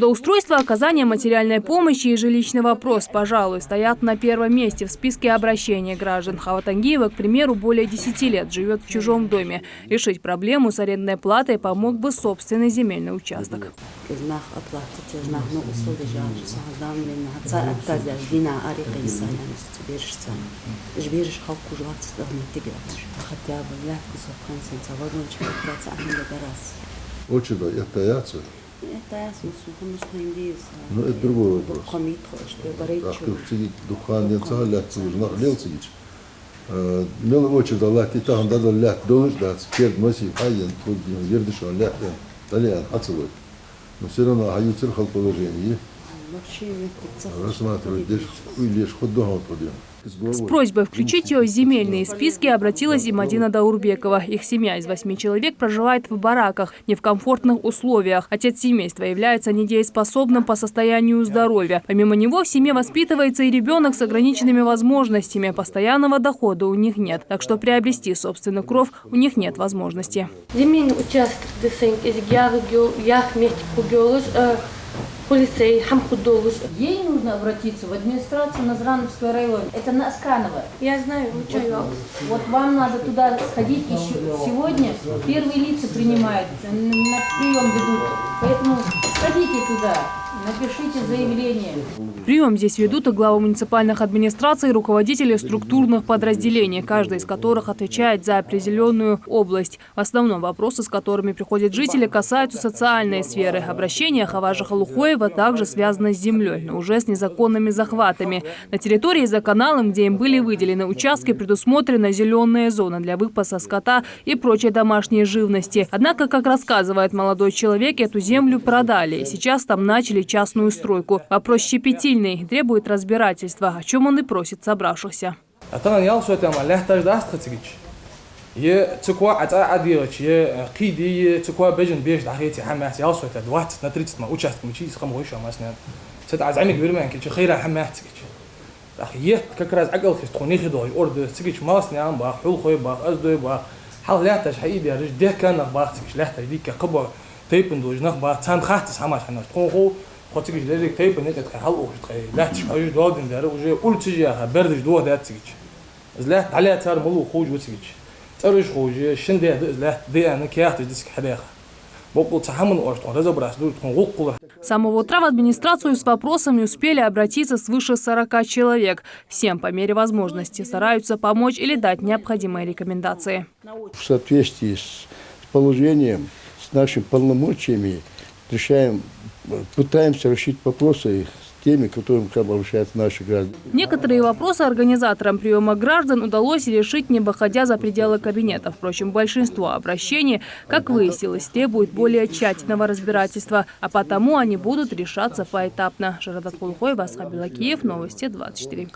Трудоустройство, оказание материальной помощи и жилищный вопрос, пожалуй, стоят на первом месте в списке обращений граждан. Хава Тангиева, к примеру, более 10 лет живет в чужом доме. Решить проблему с арендной платой помог бы собственный земельный участок. Очень это но это другой вопрос. Но все равно остаются положение. Рассматривать лишь ход дома. С просьбой включить ее в земельные списки обратилась и Мадина Даурбекова. Их семья из 8 человек проживает в бараках, не в комфортных условиях. Отец семейства является недееспособным по состоянию здоровья. Помимо него в семье воспитывается и ребенок с ограниченными возможностями. Постоянного дохода у них нет. Так что приобрести собственный кров у них нет возможности. Земельный участок Ей нужно обратиться в администрацию Назрановского района. Это на Асканова. Я знаю, Вот вам надо туда сходить еще сегодня. Первые лица принимают, на прием ведут. Поэтому сходите туда, напишите заявление. Прием здесь ведут и главы муниципальных администраций, и руководители структурных подразделений, каждый из которых отвечает за определенную область. В основном вопросы, с которыми приходят жители, касаются социальной сферы. Обращение Хаважа Халухоева также связано с землей, но уже с незаконными захватами. На территории за каналом, где им были выделены участки, предусмотрена зеленая зона для выпаса скота и прочей домашней живности. Однако, как рассказывает молодой человек, эту землю продали. И сейчас там начали частную стройку. Вопрос щепетильный, требует разбирательства, о чем он и просит собравшихся. С самого утра в администрацию с вопросами успели обратиться свыше 40 человек. Всем по мере возможности стараются помочь или дать необходимые рекомендации. В соответствии с положением, с нашими полномочиями пытаемся решить вопросы с теми, которым обращаются наши граждане. Некоторые вопросы организаторам приема граждан удалось решить, не выходя за пределы кабинета. Впрочем, большинство обращений, как выяснилось, требует более тщательного разбирательства, а потому они будут решаться поэтапно. Жарадат Кулухоева, Асхаб Белакиев, Новости 24.